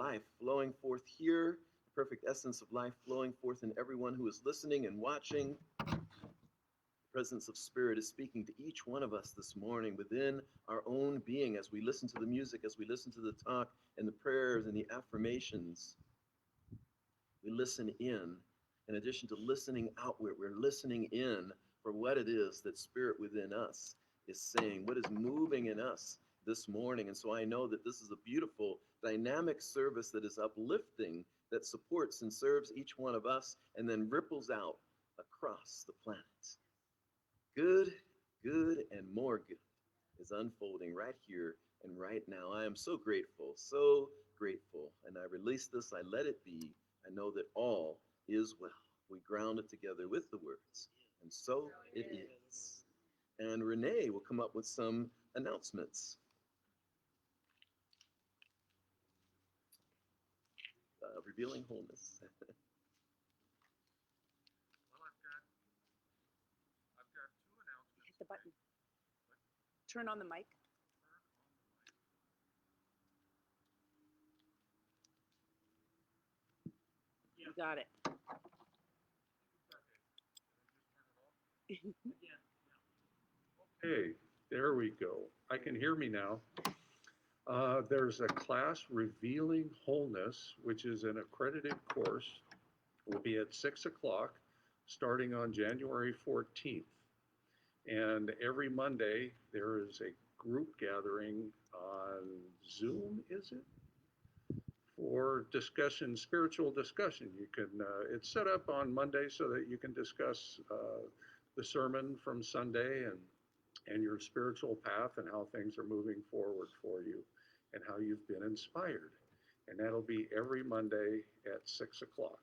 life flowing forth here, the perfect essence of life flowing forth in everyone who is listening and watching. The presence of Spirit is speaking to each one of us this morning within our own being as we listen to the music, as we listen to the talk and the prayers and the affirmations. We listen in addition to listening outward, we're listening in for what it is that Spirit within us is saying, what is moving in us this morning. And so I know that this is a beautiful, dynamic service that is uplifting, that supports and serves each one of us, and then ripples out across the planet. Good, good, and more good is unfolding right here and right now. I am so grateful, and I release this, I let it be. I know that all is well. We ground it together with the words, and so it is. And Rene will come up with some announcements. Revealing wholeness. Well, I've got two announcements. Hit the button. Turn on the mic. You got it. Okay, there we go. I can hear me now. There's a class, Revealing Wholeness, which is an accredited course. It will be at 6 o'clock, starting on January 14th. And every Monday, there is a group gathering on Zoom, is it? For discussion, spiritual discussion. You can, it's set up on Monday so that you can discuss the sermon from Sunday and your spiritual path and how things are moving forward for you and how you've been inspired. And that'll be every Monday at 6 o'clock.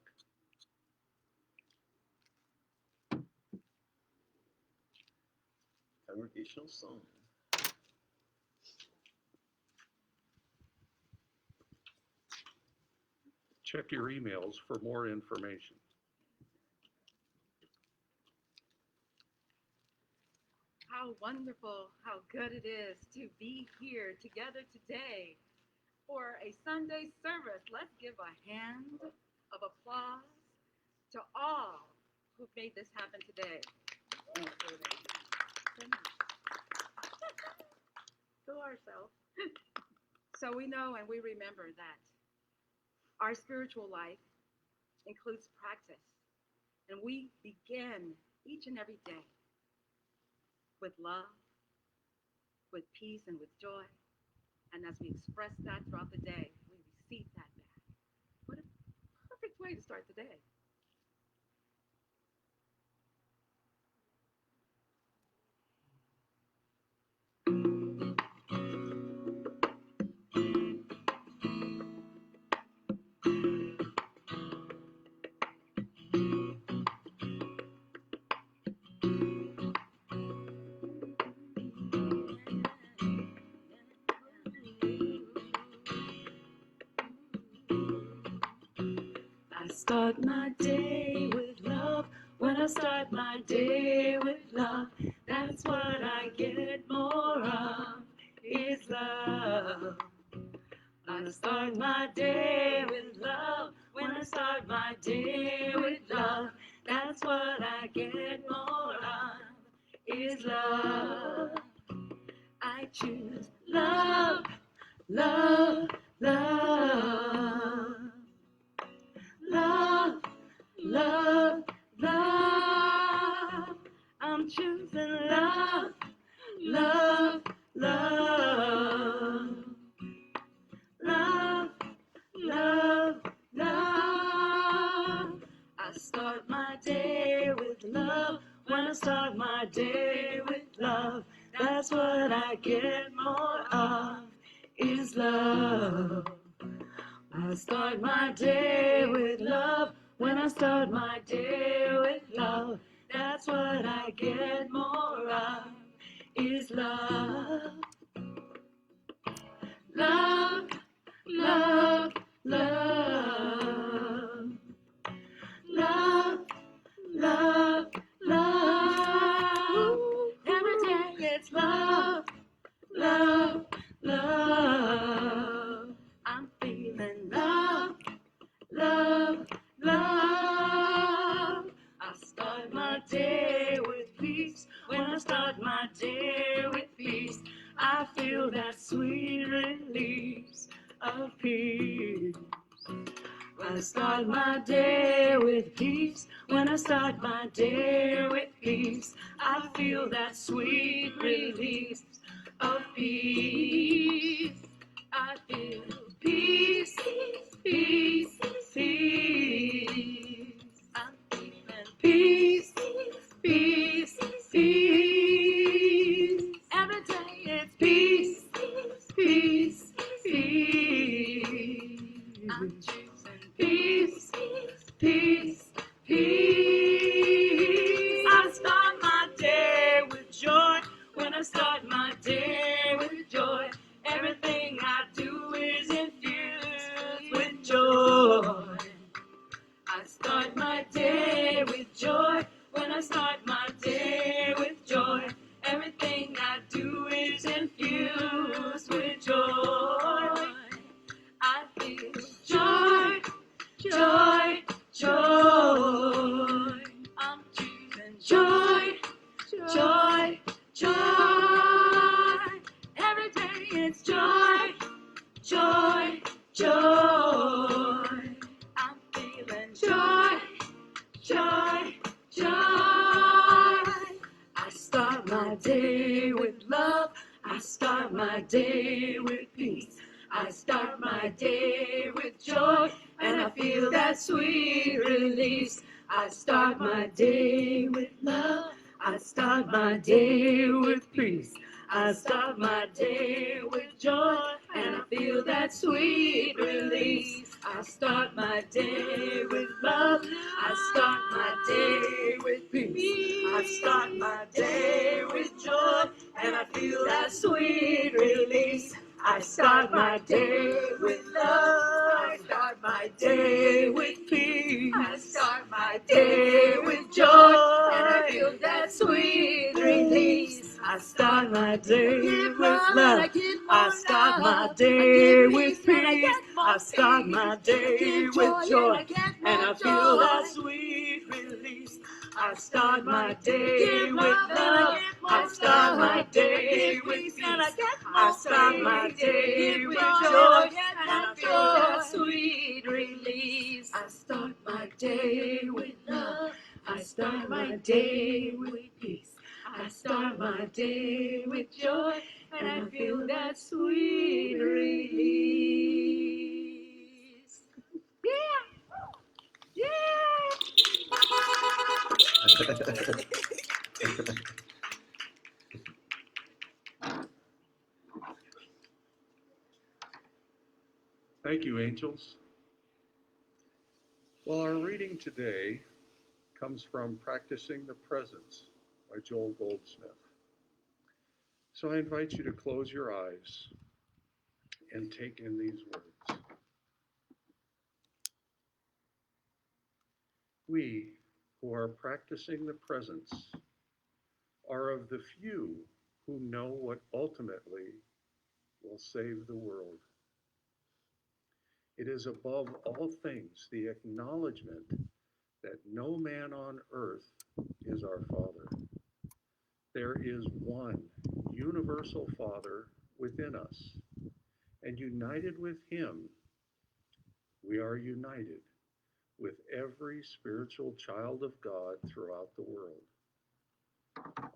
Congregational song. Check your emails for more information. How wonderful, how good it is to be here together today for a Sunday service. Let's give a hand of applause to all who made this happen today. To ourselves. So we know and we remember that our spiritual life includes practice, and we begin each and every day with love, with peace, and with joy. And as we express that throughout the day, we receive that back. What a perfect way to start the day. Start my day with love. When I start my day with love, that's what I get more of, is love. I start my day with love. When I start my day with love, that's what I get more of, is love. I choose love, love, love. Love, love, love. I'm choosing love, love, love. Love, love, love. I start my day with love. When I start my day with love, that's what I get more of, is love. I start my day with love. When I start my day with love, that's what I get more of, is love. Love, love, love. Love, love, love. Every day it's love, love, love. I'm feeling love. peace. When I start my day with peace, when I start my day with peace, I feel that sweet release of peace. I feel peace, peace, peace. I'm feeling peace, peace, peace. Every day it's peace, peace, peace. I'm choosing peace, peace, peace. I start my day with joy. When I start my day with joy, everything I do is infused with joy. I start my day with joy. When I start my day with joy, everything I do is infused with joy. I feel joy, joy, joy. I'm choosing joy, joy, joy. Every day it's joy, joy, joy. I'm feeling joy, joy, joy. I start my day with love. I start my day with peace. I start my day with joy, and I feel that sweet release. I start my day with love. I start my day with peace. I start my day with joy, and I feel that sweet release. I start my day with love. I start my day with peace. I start my day with joy, and I feel that sweet release. I start my day with love. I start my day with peace. I start my day with joy, and I feel that sweet release. I start my day with love. I start my day with peace. I start my day with joy, and I feel that sweet release. I start my day with love. I start my day with peace. I start my day with joy, and I feel that sweet release. I start my day with love. I start my day with peace. I start my day with joy, and I feel that sweet release. Yeah! Yeah! Thank you, angels. Well, our reading today comes from Practicing the Presence by Joel Goldsmith. So I invite you to close your eyes and take in these words. We who are practicing the presence are of the few who know what ultimately will save the world. It is above all things the acknowledgement that no man on earth is our Father. There is one universal Father within us, and united with Him, we are united with every spiritual child of God throughout the world.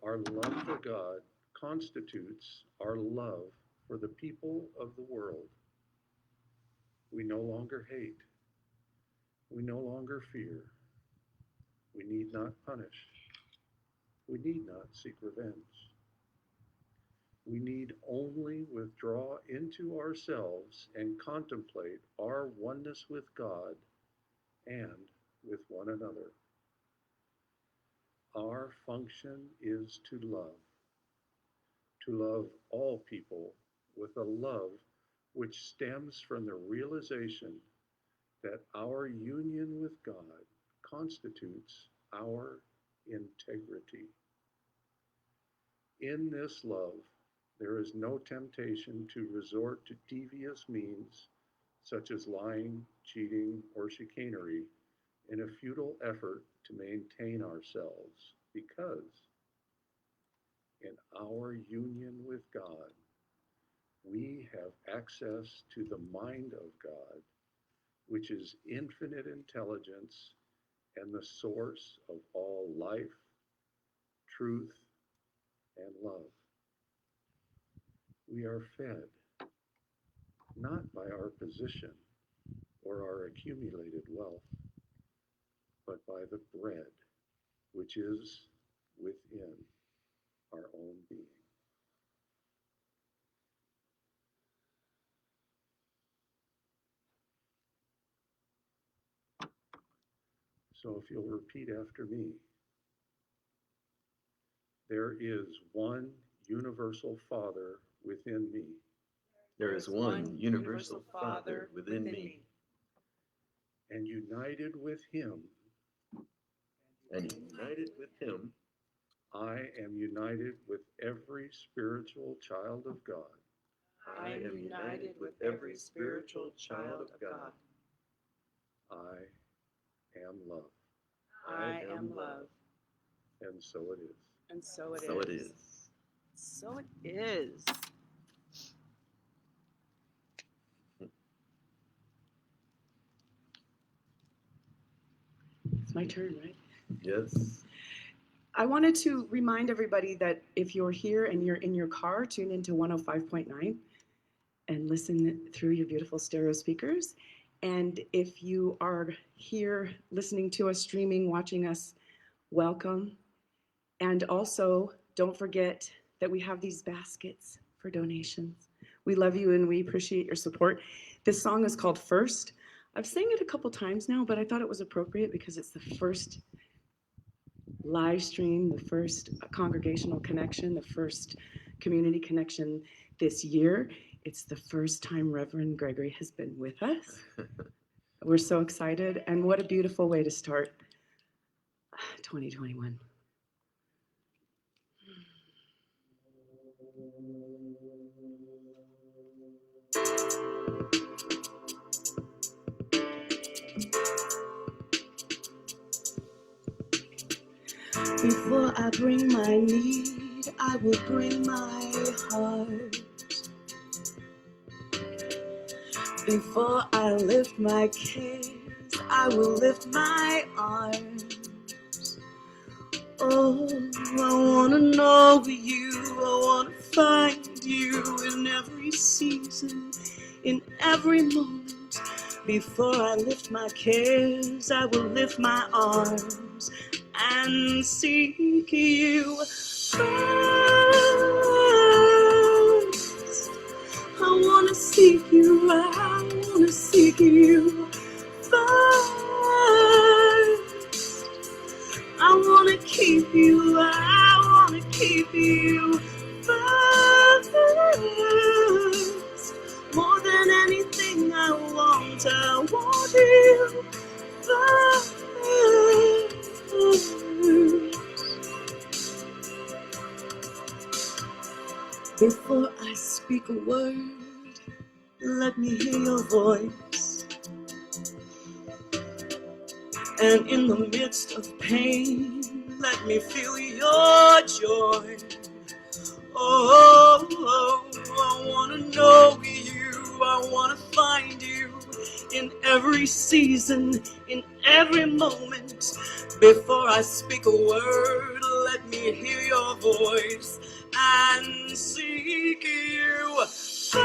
Our love for God constitutes our love for the people of the world. We no longer hate. We no longer fear. We need not punish. We need not seek revenge. We need only withdraw into ourselves and contemplate our oneness with God and with one another. Our function is to love all people with a love which stems from the realization that our union with God constitutes our integrity. In this love, there is no temptation to resort to devious means such as lying, cheating, or chicanery in a futile effort to maintain ourselves, because in our union with God, we have access to the mind of God, which is infinite intelligence and the source of all life, truth, and love. We are fed not by our position or our accumulated wealth, but by the bread which is within our own being. So if you'll repeat after me, there is one universal Father within me, There is one universal Father within me, and united with him, and united with him, I am united with every spiritual child of God. I am united with every spiritual child of God. I am love. I am love. And so it is. And so it is. So it is. So it is. It's my turn, right? Yes. I wanted to remind everybody that if you're here and you're in your car, tune into 105.9 and listen through your beautiful stereo speakers. And if you are here listening to us, streaming, watching us, welcome. And also, don't forget that we have these baskets for donations. We love you and we appreciate your support. This song is called First. I've sang it a couple times now, but I thought it was appropriate because it's the first live stream, the first congregational connection, the first community connection this year. It's the first time Reverend Gregory has been with us. We're so excited, and what a beautiful way to start 2021. Before I bring my need, I will bring my heart. Before I lift my cares, I will lift my arms. Oh, I want to know you, I want to find you in every season, in every moment. Before I lift my cares, I will lift my arms and seek you first. I want to seek you, I want to seek you first. I want to keep you, I want to keep you first. More than anything I want you first. Before I speak a word, let me hear your voice. And in the midst of pain, let me feel your joy. Oh, I want to know you, I want to find you in every season, in every moment. Before I speak a word, let me hear your voice and seek you first.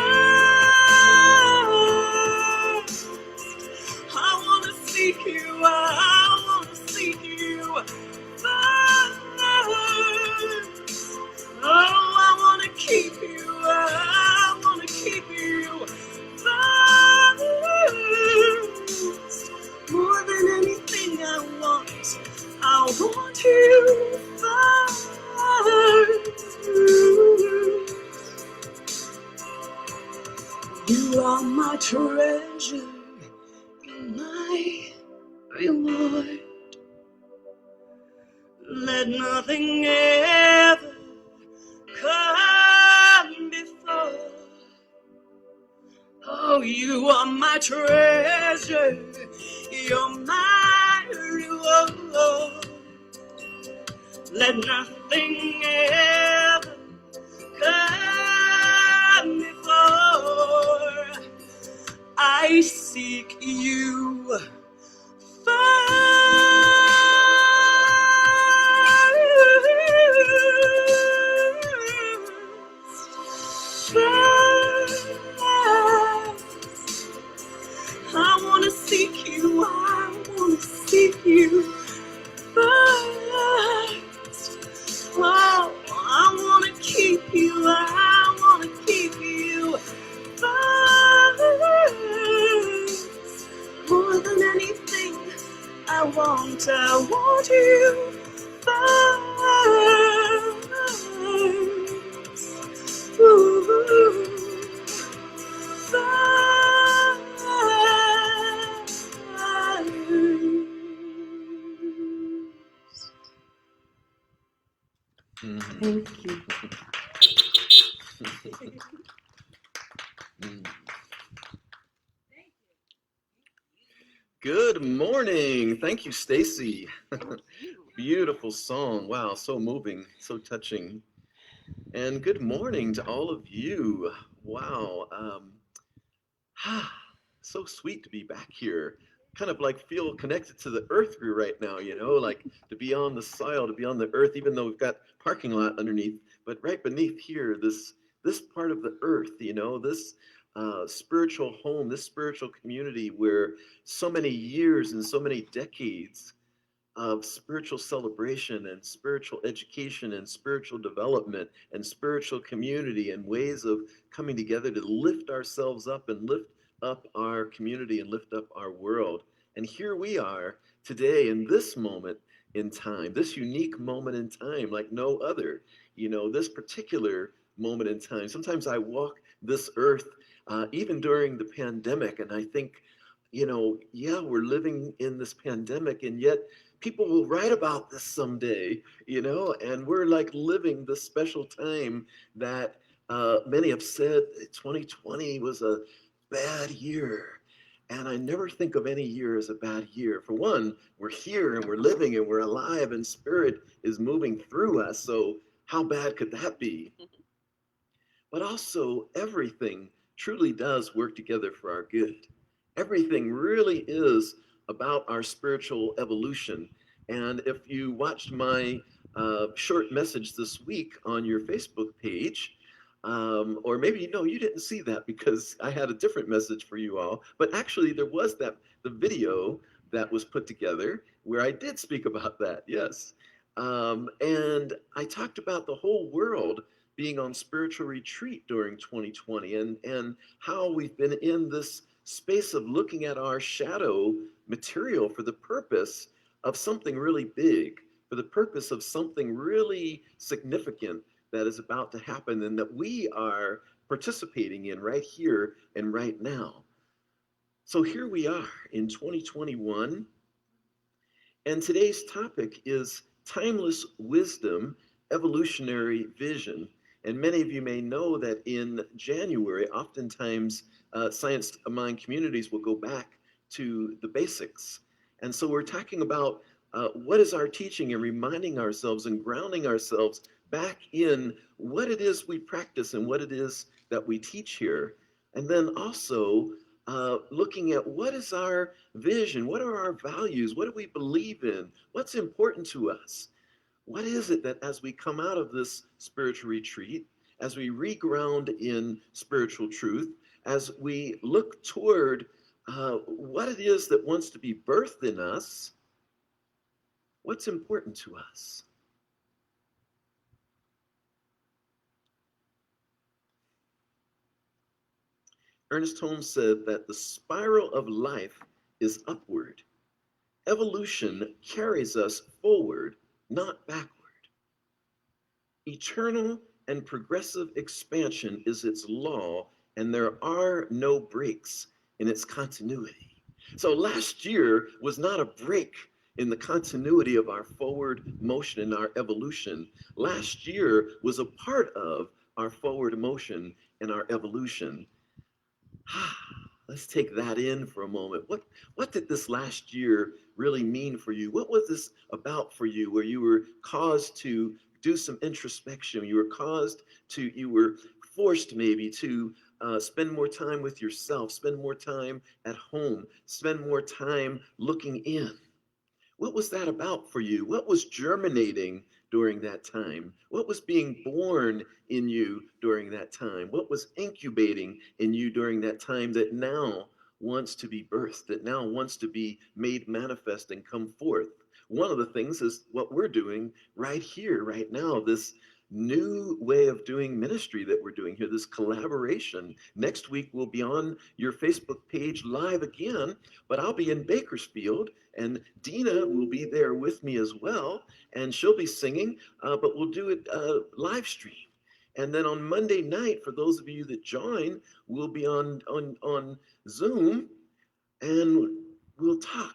I want to seek you, I want to seek you first. Oh, I want to keep you, I want to keep you first. More than anything I want you first. You are my treasure, you're my reward. Let nothing ever come before. Oh, you are my treasure, you're my reward. Let nothing ever come before. I seek you first. I want to seek you. I want to seek you first. Wow, I want to keep you. I want to keep you first. More than anything, I want you first. Ooh, Mhm. Thank you. Mm. Good morning. Thank you, Stacey. Beautiful song. Wow, so moving, so touching. And good morning to all of you. Wow. So sweet to be back here. Kind of like feel connected to the earth right now, like to be on the soil, to be on the earth, even though we've got parking lot underneath, but right beneath here, this part of the earth, this spiritual home, this spiritual community where so many years and so many decades of spiritual celebration and spiritual education and spiritual development and spiritual community and ways of coming together to lift ourselves up and lift up our community and lift up our world. And here we are today in this moment in time, this unique moment in time like no other, this particular moment in time. Sometimes I walk this earth, even during the pandemic, and I think, yeah, we're living in this pandemic, and yet people will write about this someday, and we're like living this special time that many have said 2020 was a bad year. And I never think of any year as a bad year. For one, we're here and we're living and we're alive and spirit is moving through us. So how bad could that be? But also, everything truly does work together for our good. Everything really is about our spiritual evolution. And if you watched my short message this week on your Facebook page, or maybe no, you didn't see that because I had a different message for you all. But actually, there was the video that was put together where I did speak about that. Yes, and I talked about the whole world being on spiritual retreat during 2020 and how we've been in this space of looking at our shadow material for the purpose of something really big, for the purpose of something really significant that is about to happen and that we are participating in right here and right now. So here we are in 2021, and today's topic is timeless wisdom, evolutionary vision. And many of you may know that in January, oftentimes science mind communities will go back to the basics. And so we're talking about what is our teaching and reminding ourselves and grounding ourselves back in what it is we practice and what it is that we teach here. And then also looking at what is our vision, what are our values, what do we believe in, what's important to us. What is it that as we come out of this spiritual retreat, as we reground in spiritual truth, as we look toward what it is that wants to be birthed in us, what's important to us? Ernest Holmes said that the spiral of life is upward. Evolution carries us forward, not backward. Eternal and progressive expansion is its law, and there are no breaks in its continuity. So last year was not a break in the continuity of our forward motion and our evolution. Last year was a part of our forward motion and our evolution. Let's take that in for a moment. What did this last year really mean for you? What was this about for you where you were caused to do some introspection? You were forced maybe to spend more time with yourself, spend more time at home, spend more time looking in. What was that about for you? What was germinating during that time? What was being born in you during that time? What was incubating in you during that time that now wants to be birthed, that now wants to be made manifest and come forth? One of the things is what we're doing right here, right now, this new way of doing ministry that we're doing here, this collaboration. Next week, we'll be on your Facebook page live again, but I'll be in Bakersfield, and Deena will be there with me as well, and she'll be singing, but we'll do it live stream. And then on Monday night, for those of you that join, we'll be on Zoom, and we'll talk,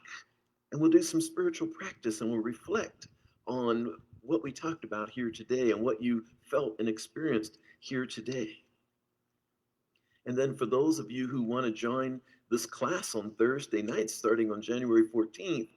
and we'll do some spiritual practice, and we'll reflect on what we talked about here today and what you felt and experienced here today. And then for those of you who want to join this class on Thursday night, starting on January 14th,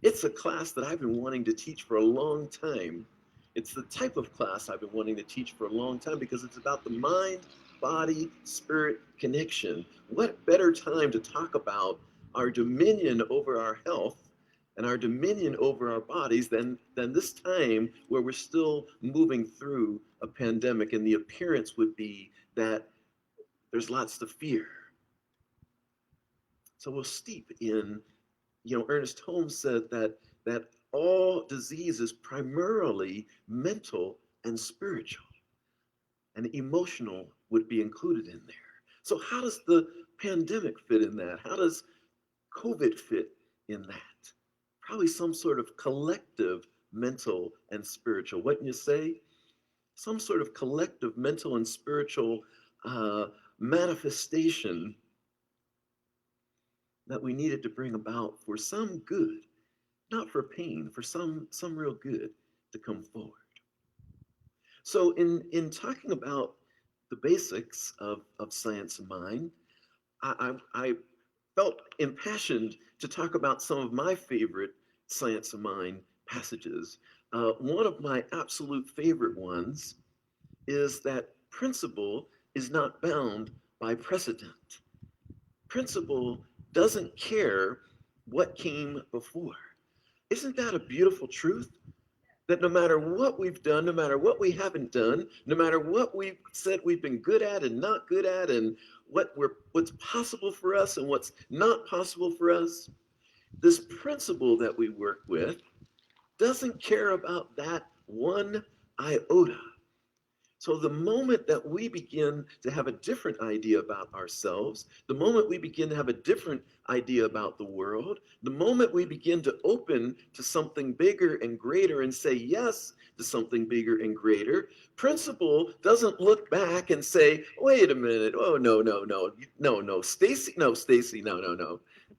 it's a class that I've been wanting to teach for a long time. It's the type of class I've been wanting to teach for a long time because it's about the mind, body, spirit connection. What better time to talk about our dominion over our health and our dominion over our bodies than this time where we're still moving through a pandemic, and the appearance would be that there's lots to fear. So we'll steep in, Ernest Holmes said that all disease is primarily mental and spiritual, and emotional would be included in there. So how does the pandemic fit in that? How does COVID fit in that? Probably some sort of collective mental and spiritual. Wouldn't you say? Some sort of collective mental and spiritual manifestation that we needed to bring about for some good, not for pain, for some real good to come forward. So in talking about the basics of science of mind, I felt impassioned to talk about some of my favorite science of mind passages. One of my absolute favorite ones is that principle is not bound by precedent. Principle doesn't care what came before. Isn't that a beautiful truth? That no matter what we've done, no matter what we haven't done, no matter what we've said we've been good at and not good at, and what's possible for us and what's not possible for us, this principle that we work with doesn't care about that one iota. So the moment that we begin to have a different idea about ourselves, the moment we begin to have a different idea about the world, the moment we begin to open to something bigger and greater and say yes to something bigger and greater, principle doesn't look back and say, wait a minute, oh, no, Stacey, no,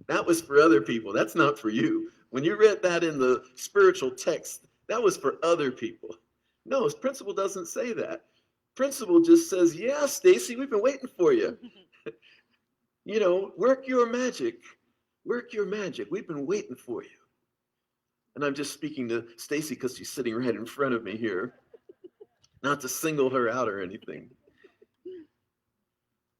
that was for other people, that's not for you. When you read that in the spiritual text, that was for other people. No, principle doesn't say that. Principle just says, yeah, Stacey, we've been waiting for you. Work your magic. Work your magic. We've been waiting for you. And I'm just speaking to Stacey because she's sitting right in front of me here. Not to single her out or anything.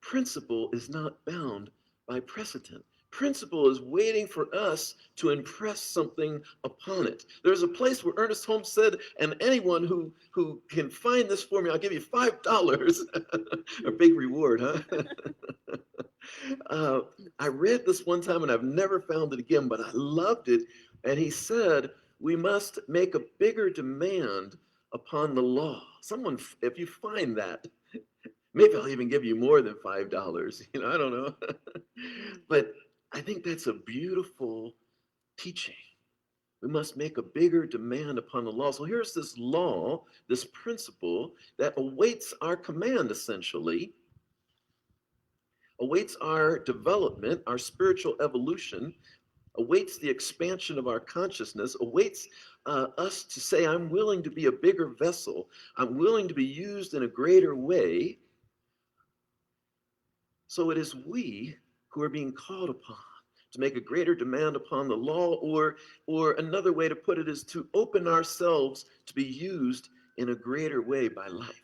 Principle is not bound by precedent. Principle is waiting for us to impress something upon it. There's a place where Ernest Holmes said, and anyone who can find this for me, I'll give you $5. A big reward, huh? I read this one time and I've never found it again, but I loved it. And he said, we must make a bigger demand upon the law. Someone, if you find that, maybe I'll even give you more than $5. I don't know. But I think that's a beautiful teaching. We must make a bigger demand upon the law. So here's this law, this principle that awaits our command, essentially, awaits our development, our spiritual evolution, awaits the expansion of our consciousness, awaits us to say, I'm willing to be a bigger vessel. I'm willing to be used in a greater way. So it is we who are being called upon to make a greater demand upon the law, or another way to put it is to open ourselves to be used in a greater way by life.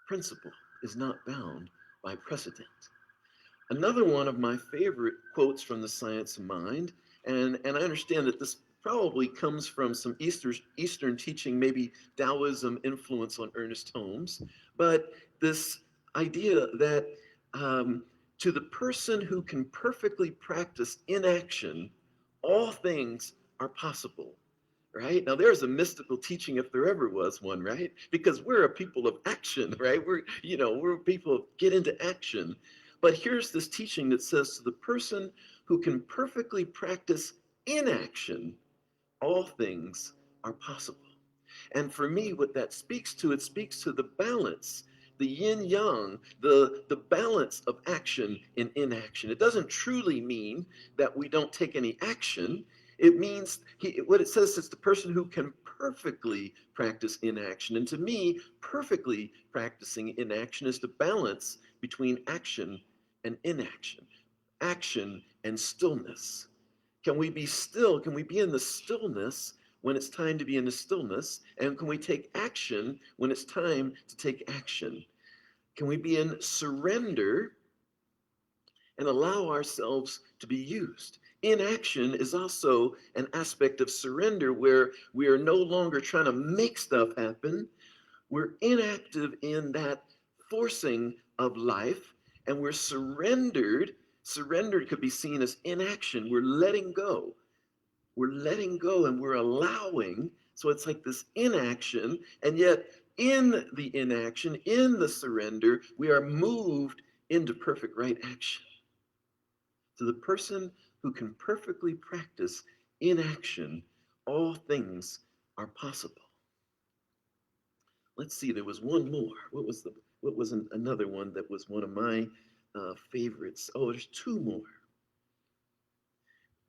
Principle is not bound by precedent. Another one of my favorite quotes from the Science of Mind, and I understand that this probably comes from some Eastern teaching, maybe Taoism influence on Ernest Holmes, but this idea that to the person who can perfectly practice inaction, all things are possible. Right? Now there's a mystical teaching if there ever was one, right? Because we're a people of action, right? We're people of get into action. But here's this teaching that says to the person who can perfectly practice inaction, all things are possible. And for me, what that speaks to, it speaks to the balance, the yin yang, the balance of action and inaction. It doesn't truly mean that we don't take any action. It means what it says is the person who can perfectly practice inaction. And to me, perfectly practicing inaction is the balance between action and inaction, action and stillness. Can we be still? Can we be in the stillness when it's time to be in the stillness? And can we take action when it's time to take action? Can we be in surrender and allow ourselves to be used? Inaction is also an aspect of surrender where we are no longer trying to make stuff happen. We're inactive in that forcing of life, and we're surrendered. Surrendered could be seen as inaction. We're letting go. We're letting go and we're allowing. So it's like this inaction, and yet in the inaction, in the surrender, we are moved into perfect right action. To the person who can perfectly practice inaction, all things are possible. Let's see, there was one more. What was another one that was one of my favorites? Oh, there's two more.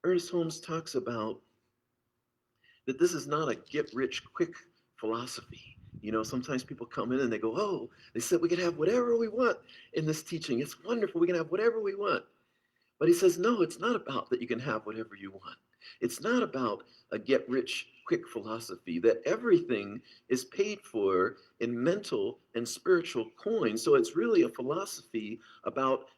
Ernest Holmes talks about that this is not a get-rich-quick philosophy. You know, sometimes people come in and they go, oh, they said we can have whatever we want in this teaching. It's wonderful. We can have whatever we want. But he says, no, it's not about that you can have whatever you want. It's not about a get-rich-quick philosophy, that everything is paid for in mental and spiritual coin. So it's really a philosophy about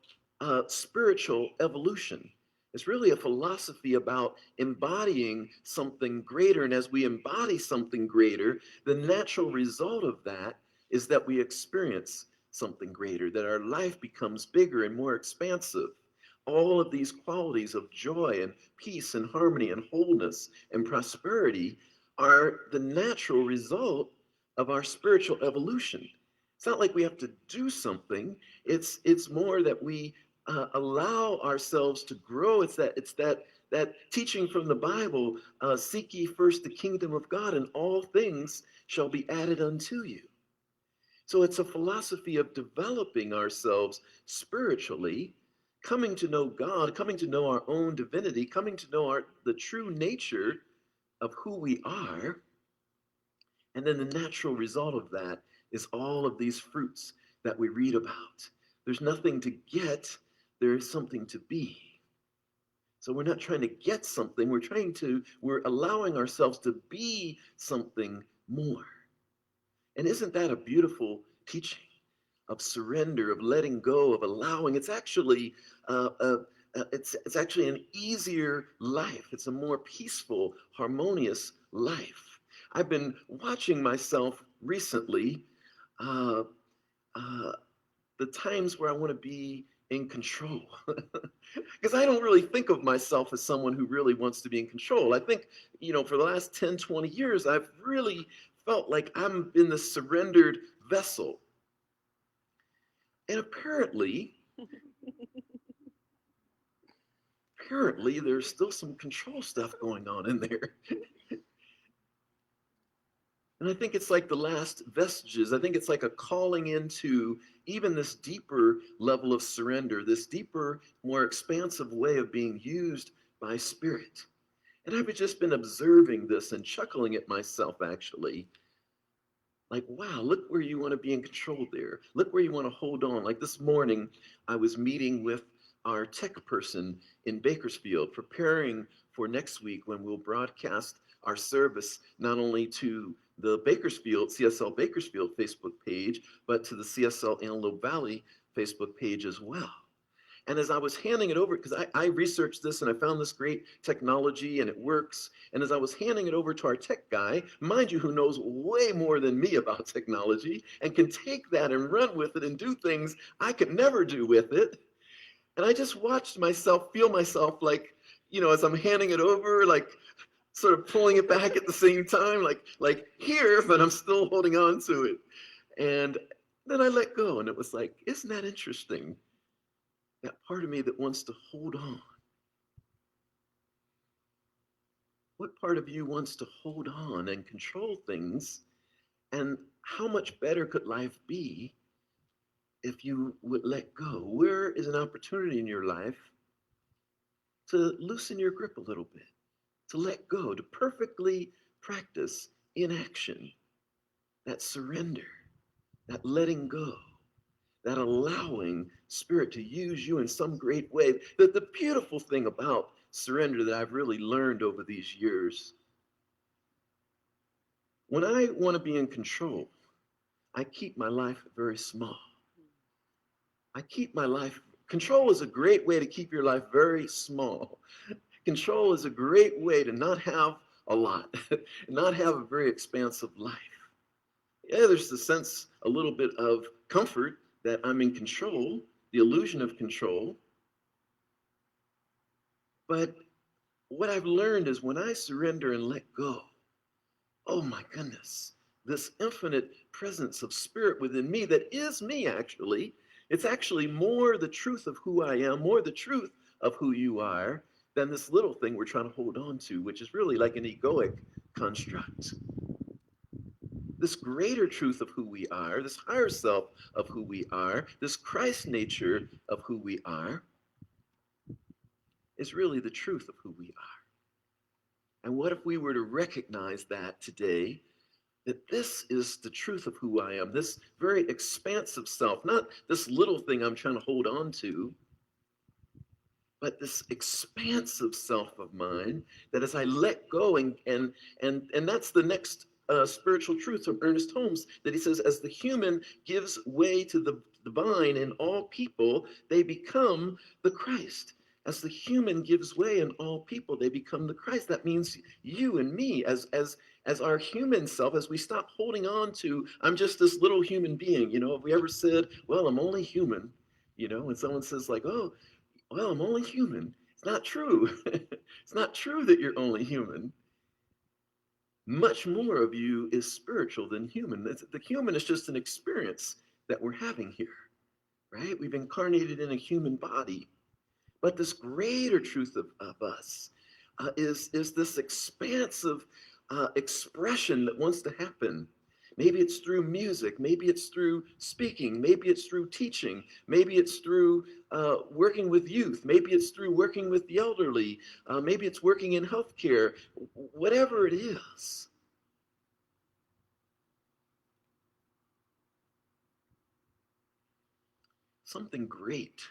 spiritual evolution. It's really a philosophy about embodying something greater. And as we embody something greater, the natural result of that is that we experience something greater, that our life becomes bigger and more expansive. All of these qualities of joy and peace and harmony and wholeness and prosperity are the natural result of our spiritual evolution. It's not like we have to do something. It's more that we allow ourselves to grow. It's that teaching from the Bible, seek ye first the kingdom of God, and all things shall be added unto you. So it's a philosophy of developing ourselves spiritually, coming to know God, coming to know our own divinity, coming to know the true nature of who we are. And then the natural result of that is all of these fruits that we read about. There's nothing to get, there is something to be. So we're not trying to get something, we're allowing ourselves to be something more. And isn't that a beautiful teaching of surrender, of letting go, of allowing? It's actually it's actually an easier life. It's a more peaceful, harmonious life. I've been watching myself recently, the times where I want to be in control. Because I don't really think of myself as someone who really wants to be in control. I think, for the last 10, 20 years, I've really felt like I'm in the surrendered vessel. And apparently there's still some control stuff going on in there. And I think it's like the last vestiges. I think it's like a calling into even this deeper level of surrender, this deeper, more expansive way of being used by Spirit. And I've just been observing this and chuckling at myself, actually. Like, wow, look where you want to be in control there. Look where you want to hold on. Like this morning, I was meeting with our tech person in Bakersfield, preparing for next week when we'll broadcast our service not only to the Bakersfield, CSL Bakersfield Facebook page, but to the CSL Antelope Valley Facebook page as well. And as I was handing it over, because I researched this and I found this great technology and it works. And as I was handing it over to our tech guy, mind you, who knows way more than me about technology and can take that and run with it and do things I could never do with it. And I just watched myself, feel myself like, as I'm handing it over, like sort of pulling it back at the same time, like here, but I'm still holding on to it. And then I let go and it was like, isn't that interesting? That part of me that wants to hold on. What part of you wants to hold on and control things? And how much better could life be if you would let go? Where is an opportunity in your life to loosen your grip a little bit, to let go, to perfectly practice in action that surrender, that letting go, that allowing Spirit to use you in some great way? The beautiful thing about surrender that I've really learned over these years, when I want to be in control, I keep my life very small. I keep my life, control is a great way to keep your life very small. Control is a great way to not have a lot, not have a very expansive life. Yeah, there's the sense, a little bit of comfort that I'm in control, the illusion of control. But what I've learned is when I surrender and let go, oh my goodness, this infinite presence of Spirit within me that is me actually, it's actually more the truth of who I am, more the truth of who you are, than this little thing we're trying to hold on to, which is really like an egoic construct. This greater truth of who we are, this higher self of who we are, this Christ nature of who we are, is really the truth of who we are. And what if we were to recognize that today, that this is the truth of who I am, this very expansive self, not this little thing I'm trying to hold on to, but this expansive self of mine, that as I let go, and that's the next spiritual truth from Ernest Holmes, that he says, as the human gives way to the divine in all people, they become the Christ. As the human gives way in all people, they become the Christ. That means you and me, as our human self, as we stop holding on to, I'm just this little human being. Have we ever said, well, I'm only human? When someone says like, oh, well, I'm only human. It's not true. It's not true that you're only human. Much more of you is spiritual than human. The human is just an experience that we're having here, right? We've incarnated in a human body. But this greater truth of us is this expansive expression that wants to happen. Maybe it's through music, maybe it's through speaking, maybe it's through teaching, maybe it's through working with youth, maybe it's through working with the elderly, maybe it's working in healthcare, whatever it is. Something great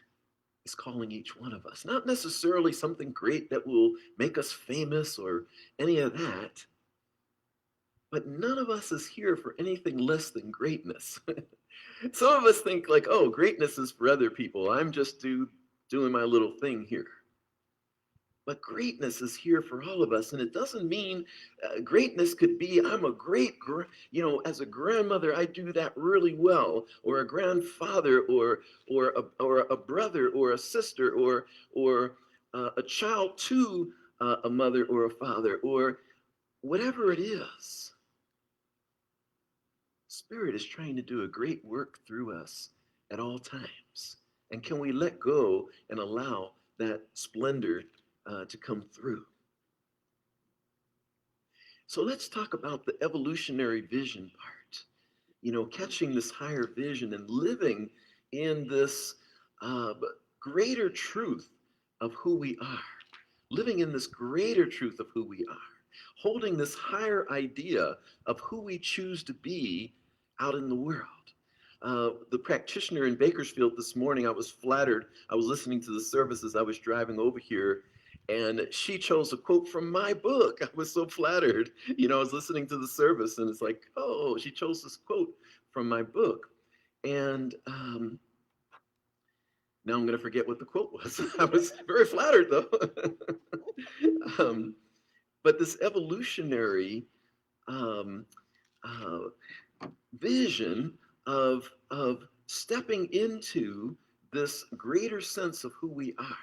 is calling each one of us. Not necessarily something great that will make us famous or any of that, but none of us is here for anything less than greatness. Some of us think like, oh, greatness is for other people. I'm just doing my little thing here. But greatness is here for all of us. And it doesn't mean greatness could be, I'm a great, as a grandmother, I do that really well, or a grandfather, or a brother, or a sister, or a child to a mother or a father, or whatever it is. Spirit is trying to do a great work through us at all times. And can we let go and allow that splendor to come through? So let's talk about the evolutionary vision part. Catching this higher vision and living in this greater truth of who we are. Living in this greater truth of who we are. Holding this higher idea of who we choose to be out in the world. The practitioner in Bakersfield this morning, I was flattered. I was listening to the service as I was driving over here, And she chose a quote from my book. I was so flattered. I was listening to the service, and it's like, oh, she chose this quote from my book. And now I'm going to forget what the quote was. I was very flattered, though. But this evolutionary um, uh, vision of stepping into this greater sense of who we are.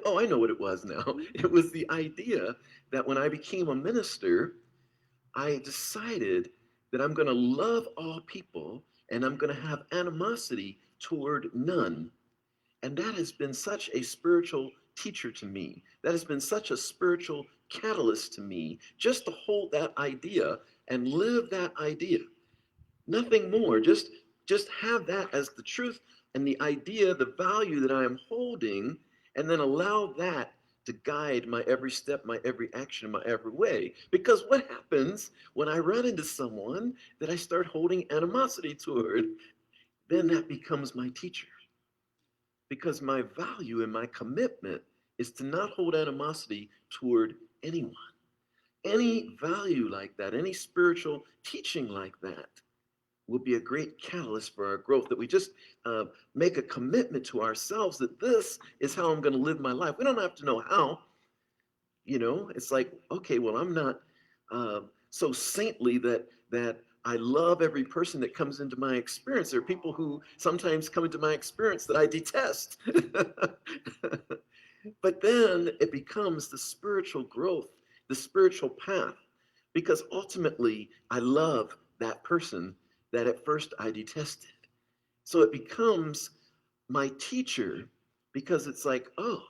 Oh, I know what it was now. It was the idea that when I became a minister, I decided that I'm going to love all people and I'm going to have animosity toward none. And that has been such a spiritual teacher to me. That has been such a spiritual catalyst to me, just to hold that idea and live that idea. Nothing more. Just have that as the truth and the idea, the value that I am holding, and then allow that to guide my every step, my every action, my every way. Because what happens when I run into someone that I start holding animosity toward? Then that becomes my teacher. Because my value and my commitment is to not hold animosity toward anyone. Any value like that, any spiritual teaching like that, will be a great catalyst for our growth, that we just make a commitment to ourselves that this is how I'm going to live my life. We don't have to know how. It's like, okay, well, I'm not so saintly that I love every person that comes into my experience. There are people who sometimes come into my experience that I detest. But then it becomes the spiritual growth, the spiritual path, because ultimately I love that person that at first I detested. So it becomes my teacher, because it's like, oh,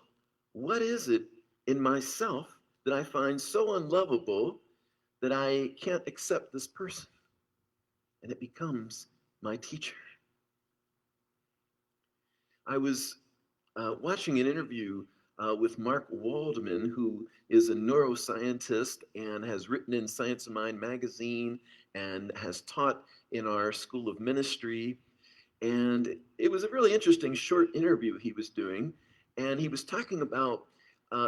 what is it in myself that I find so unlovable that I can't accept this person? And it becomes my teacher. I was watching an interview with Mark Waldman, who is a neuroscientist and has written in Science of Mind magazine and has taught in our School of Ministry. And it was a really interesting short interview he was doing. And he was talking about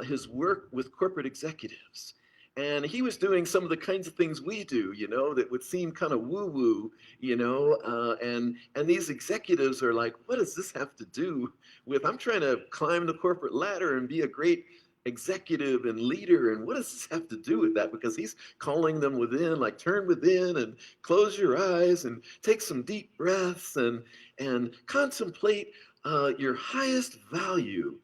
his work with corporate executives. And he was doing some of the kinds of things we do, that would seem kind of woo-woo, and these executives are like, what does this have to do with, I'm trying to climb the corporate ladder and be a great executive and leader, and what does this have to do with that? Because he's calling them within, like, turn within and close your eyes and take some deep breaths and contemplate your highest value.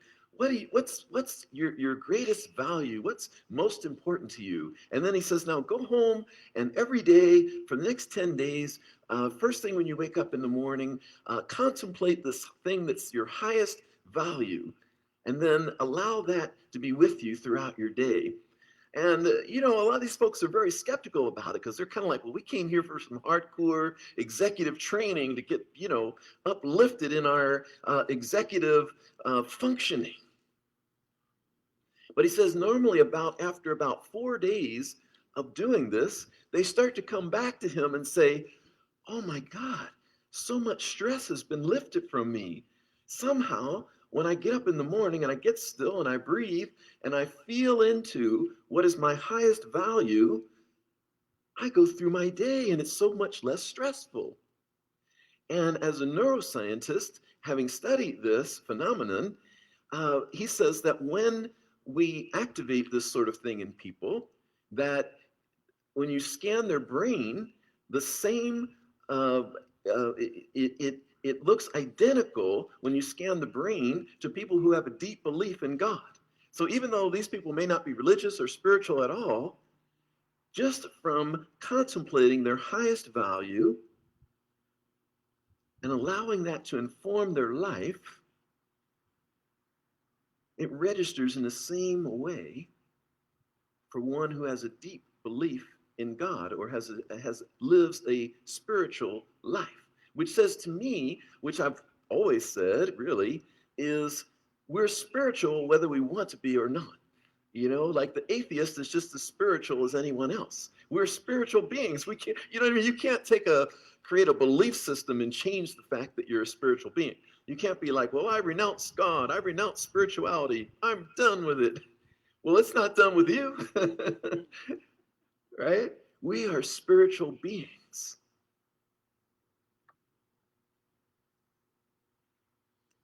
What's your greatest value? What's most important to you? And then he says, now go home, and every day for the next 10 days, first thing when you wake up in the morning, contemplate this thing that's your highest value, and then allow that to be with you throughout your day. And, a lot of these folks are very skeptical about it, because they're kind of like, well, we came here for some hardcore executive training to get, uplifted in our executive functioning. But he says normally after about 4 days of doing this, they start to come back to him and say, oh my God, so much stress has been lifted from me. Somehow, when I get up in the morning and I get still and I breathe and I feel into what is my highest value, I go through my day and it's so much less stressful. And as a neuroscientist, having studied this phenomenon, he says that when we activate this sort of thing in people, that when you scan their brain, the same, it looks identical when you scan the brain to people who have a deep belief in God. So even though these people may not be religious or spiritual at all, just from contemplating their highest value and allowing that to inform their life, it registers in the same way for one who has a deep belief in God or lives a spiritual life, which says to me, which I've always said really, is we're spiritual whether we want to be or not. Like the atheist is just as spiritual as anyone else. We're spiritual beings. We can't, you know what I mean? You can't create a belief system and change the fact that you're a spiritual being. You can't be like, well, I renounce God. I renounce spirituality. I'm done with it. Well, it's not done with you. Right? We are spiritual beings.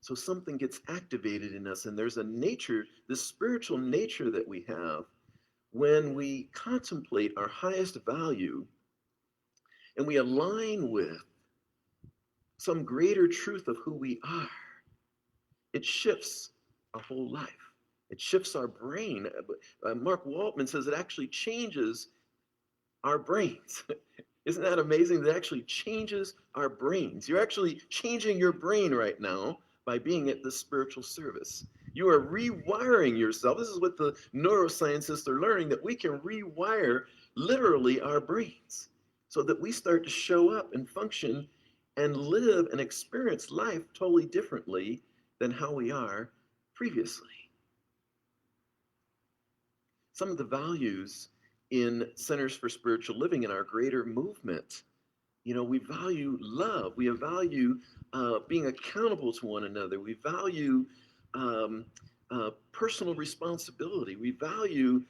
So something gets activated in us, and there's a nature, this spiritual nature that we have when we contemplate our highest value and we align with some greater truth of who we are. It shifts our whole life. It shifts our brain. Mark Waltman says it actually changes our brains. Isn't that amazing? That actually changes our brains. You're actually changing your brain right now by being at this spiritual service. You are rewiring yourself. This is what the neuroscientists are learning, that we can rewire literally our brains so that we start to show up and function and live and experience life totally differently than how we are previously. Some of the values in Centers for Spiritual Living in our greater movement, we value love. We value being accountable to one another. We value personal responsibility. We value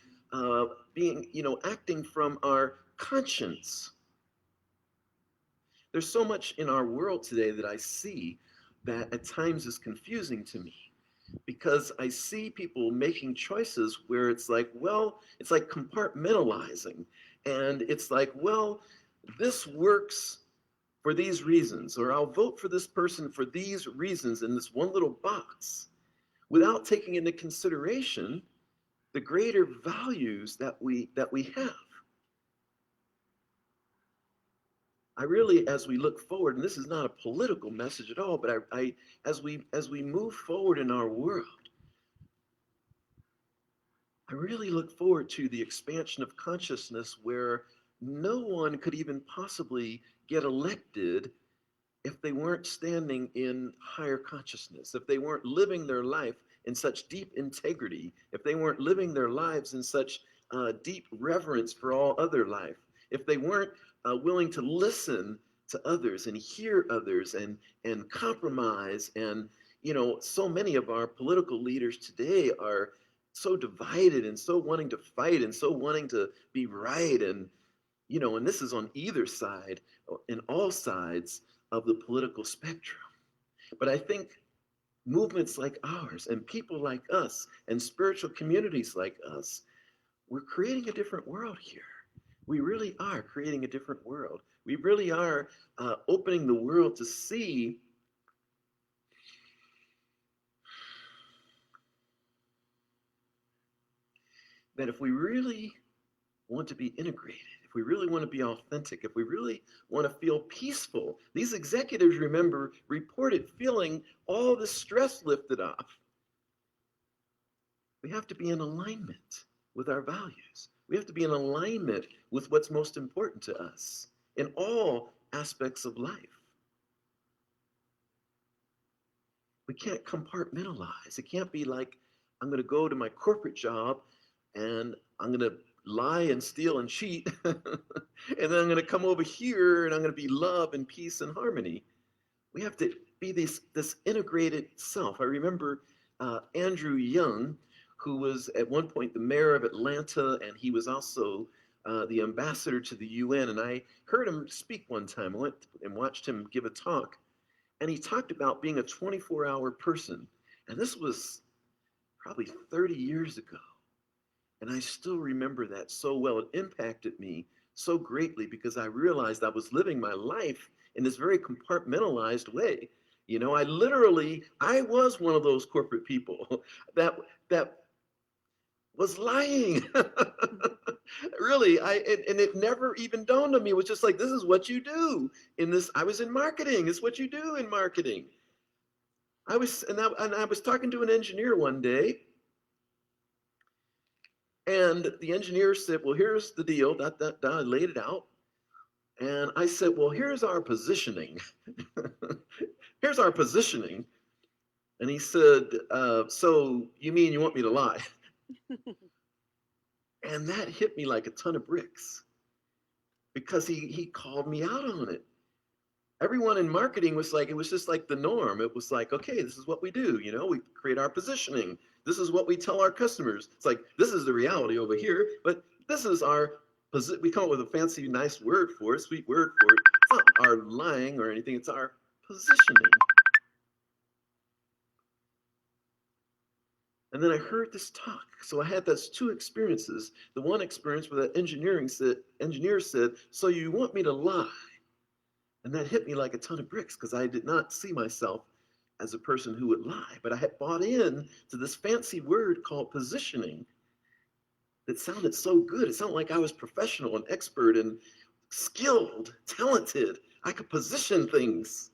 being, acting from our conscience. There's so much in our world today that I see that at times is confusing to me, because I see people making choices where it's like, well, it's like compartmentalizing. And it's like, well, this works for these reasons, or I'll vote for this person for these reasons in this one little box, without taking into consideration the greater values that we have. I really, as we look forward, and this is not a political message at all, but as we move forward in our world, I really look forward to the expansion of consciousness where no one could even possibly get elected if they weren't standing in higher consciousness, if they weren't living their life in such deep integrity, if they weren't living their lives in such deep reverence for all other life, if they weren't willing to listen to others and hear others and compromise. And, so many of our political leaders today are so divided and so wanting to fight and so wanting to be right. And, and this is on either side, in all sides of the political spectrum. But I think movements like ours and people like us and spiritual communities like us, we're creating a different world here. We really are creating a different world. We really are opening the world to see that if we really want to be integrated, if we really want to be authentic, if we really want to feel peaceful, these executives, remember, reported feeling all the stress lifted off. We have to be in alignment with our values. We have to be in alignment with what's most important to us in all aspects of life. We can't compartmentalize. It can't be like, I'm going to go to my corporate job and I'm going to lie and steal and cheat, and then I'm going to come over here and I'm going to be love and peace and harmony. We have to be this integrated self. I remember Andrew Young, who was at one point the mayor of Atlanta, and he was also the ambassador to the UN. And I heard him speak one time. I went and watched him give a talk, and he talked about being a 24-hour person. And this was probably 30 years ago. And I still remember that so well. It impacted me so greatly because I realized I was living my life in this very compartmentalized way. I was one of those corporate people that was lying. Really, and it never even dawned on me. It was just like, this is what you do in this. I was in marketing. It's what you do in marketing. I was talking to an engineer one day, and the engineer said, well, here's the deal. I laid it out. And I said, well, here's our positioning. Here's our positioning. And he said, so you mean you want me to lie? And that hit me like a ton of bricks because he called me out on it. everyone in marketing was like, it was just like the norm. It was like, okay, this is what we do. You know, we create our positioning. This is what we tell our customers. It's like, this is the reality over here, but this is our position. We come up with a fancy, nice word for it, sweet word for it. It's not our lying or anything. It's our positioning. And then I heard this talk. So I had those two experiences. The one experience where the engineer said, so you want me to lie? And that hit me like a ton of bricks because I did not see myself as a person who would lie. But I had bought in to this fancy word called positioning that sounded so good. It sounded like I was professional and expert and skilled, talented. I could position things.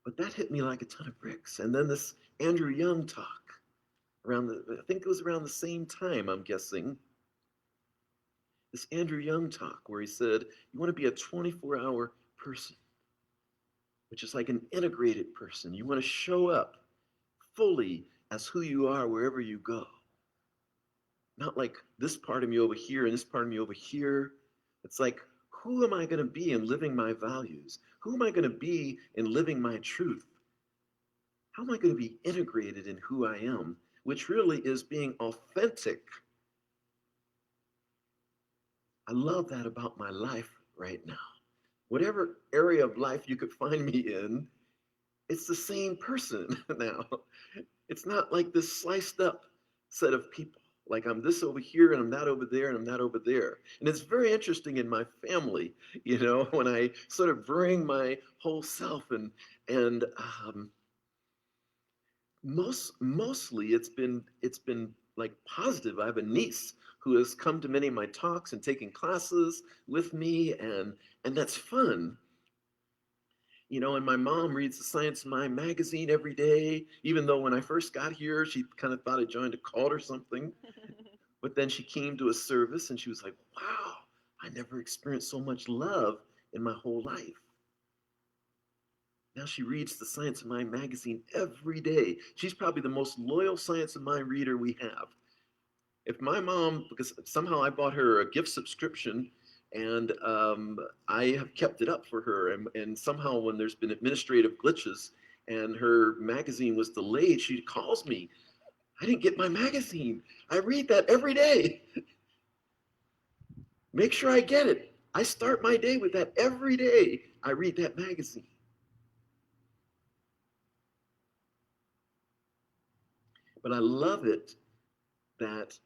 But that hit me like a ton of bricks. And then this Andrew Young talk I think it was around the same time, I'm guessing. This Andrew Young talk where he said, you want to be a 24-hour person, which is like an integrated person. You want to show up fully as who you are wherever you go. Not like this part of me over here and this part of me over here. It's like, who am I going to be in living my values? Who am I going to be in living my truth? How am I going to be integrated in who I am, which really is being authentic? I love that about my life right now. Whatever area of life you could find me in, it's the same person now. It's not like this sliced up set of people. Like I'm this over here and I'm that over there and I'm that over there. And it's very interesting in my family, you know, when I sort of bring my whole self and mostly it's been like positive. I have a niece who has come to many of my talks and taken classes with me, and that's fun. You know, and my mom reads the Science Mind magazine every day, even though when I first got here, she kind of thought I joined a cult or something. But then she came to a service and she was like, wow, I never experienced so much love in my whole life. Now she reads the Science of Mind magazine every day. She's probably the most loyal Science of Mind reader we have. If my mom, because somehow I bought her a gift subscription and I have kept it up for her. And somehow when there's been administrative glitches and her magazine was delayed, she calls me. I didn't get my magazine. I read that every day. Make sure I get it. I start my day with that every day. I read that magazine. But I love it that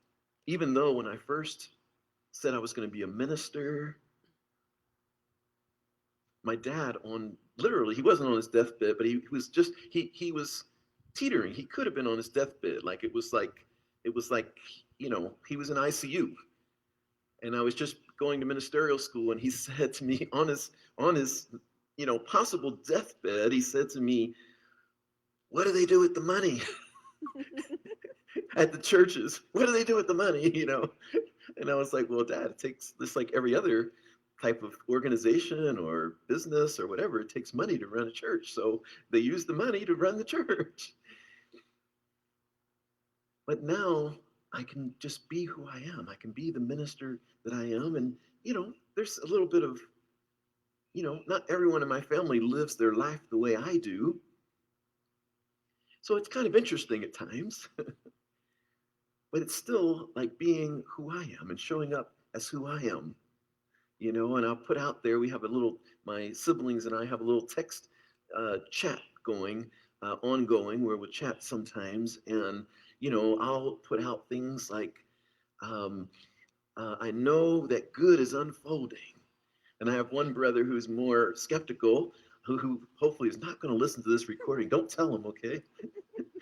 even though when I first said I was going to be a minister, my dad literally, he wasn't on his deathbed, but he was teetering. He could have been on his deathbed. Like it was like, you know, he was in ICU. And I was just going to ministerial school and he said to me on his, you know, possible deathbed, he said to me, what do they do with the money? At the churches, what do they do with the money, you know? And I was like, well, Dad, it takes this like every other type of organization or business or whatever, it takes money to run a church. So they use the money to run the church. But now I can just be who I am. I can be the minister that I am. And, you know, there's a little bit of, you know, not everyone in my family lives their life the way I do. So it's kind of interesting at times. But it's still like being who I am and showing up as who I am, you know, and I'll put out there, my siblings and I have a little text chat going, ongoing, where we'll chat sometimes. And, you know, I'll put out things like, I know that good is unfolding. And I have one brother who's more skeptical, who hopefully is not going to listen to this recording. Don't tell him, okay?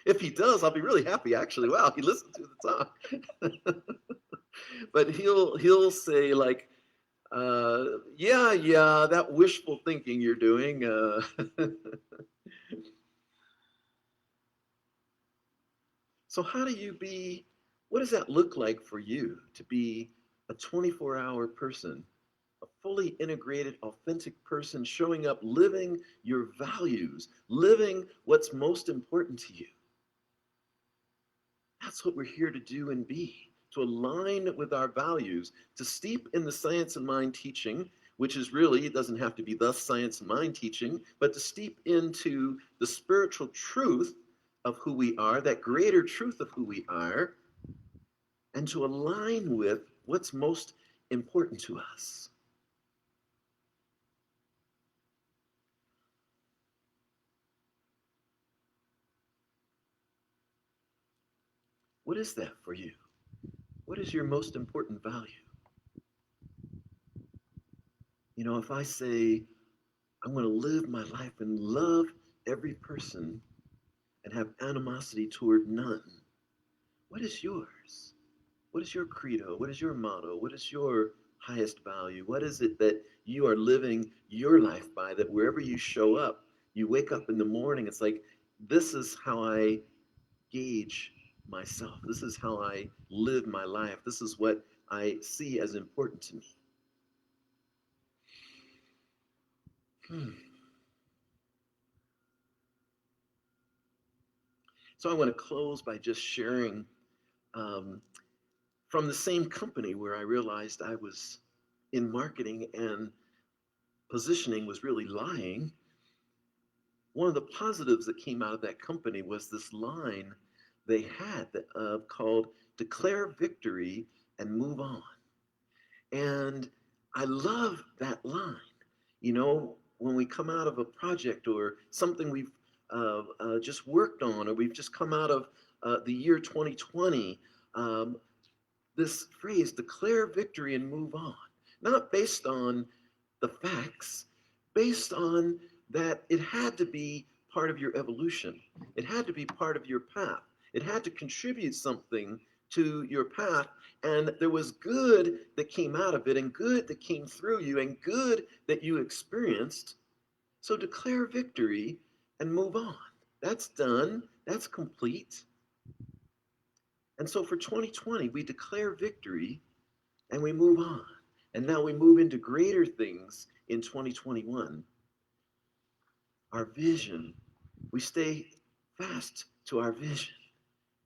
If he does, I'll be really happy, actually. Wow, he listened to the talk. But he'll say like, yeah, that wishful thinking you're doing. So what does that look like for you to be a 24-hour person, a fully integrated, authentic person, showing up, living your values, living what's most important to you? That's what we're here to do and be, to align with our values, to steep in the science and mind teaching, which is really, it doesn't have to be the science and mind teaching, but to steep into the spiritual truth of who we are, that greater truth of who we are, and to align with what's most important to us. What is that for you? What is your most important value? You know, if I say, I want to live my life and love every person and have animosity toward none, what is yours? What is your credo? What is your motto? What is your highest value? What is it that you are living your life by, that wherever you show up, you wake up in the morning, it's like, this is how I gauge myself. This is how I live my life. This is what I see as important to me. So I want to close by just sharing from the same company where I realized I was in marketing and positioning was really lying. One of the positives that came out of that company was this line they had called "Declare Victory and Move On." And I love that line. You know, when we come out of a project or something we've just worked on, or we've just come out of the year 2020, this phrase, declare victory and move on, not based on the facts, based on that it had to be part of your evolution. It had to be part of your path. It had to contribute something to your path, and there was good that came out of it, and good that came through you, and good that you experienced. So declare victory and move on. That's done. That's complete. And so for 2020, we declare victory and we move on. And now we move into greater things in 2021. Our vision, we stay fast to our vision,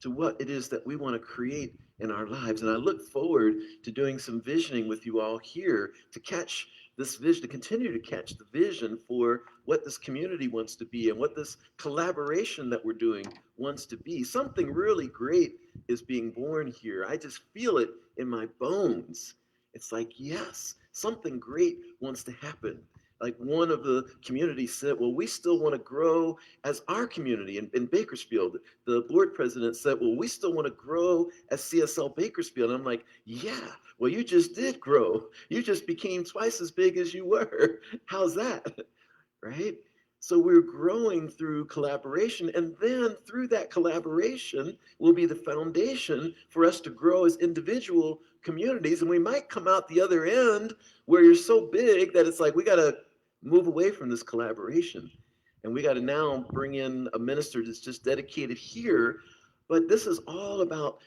to what it is that we want to create in our lives. And I look forward to doing some visioning with you all here to catch this vision, to continue to catch the vision for what this community wants to be and what this collaboration that we're doing wants to be. Something really great is being born here. I just feel it in my bones. It's like, yes, something great wants to happen. Like one of the communities said, well, we still want to grow as our community in Bakersfield. The board president said, well, we still want to grow as CSL Bakersfield. And I'm like, yeah, well, you just did grow. You just became twice as big as you were. How's that? Right? So we're growing through collaboration, and then through that collaboration will be the foundation for us to grow as individual communities. And we might come out the other end where you're so big that it's like, we got to move away from this collaboration. And we got to now bring in a minister that's just dedicated here. But this is all about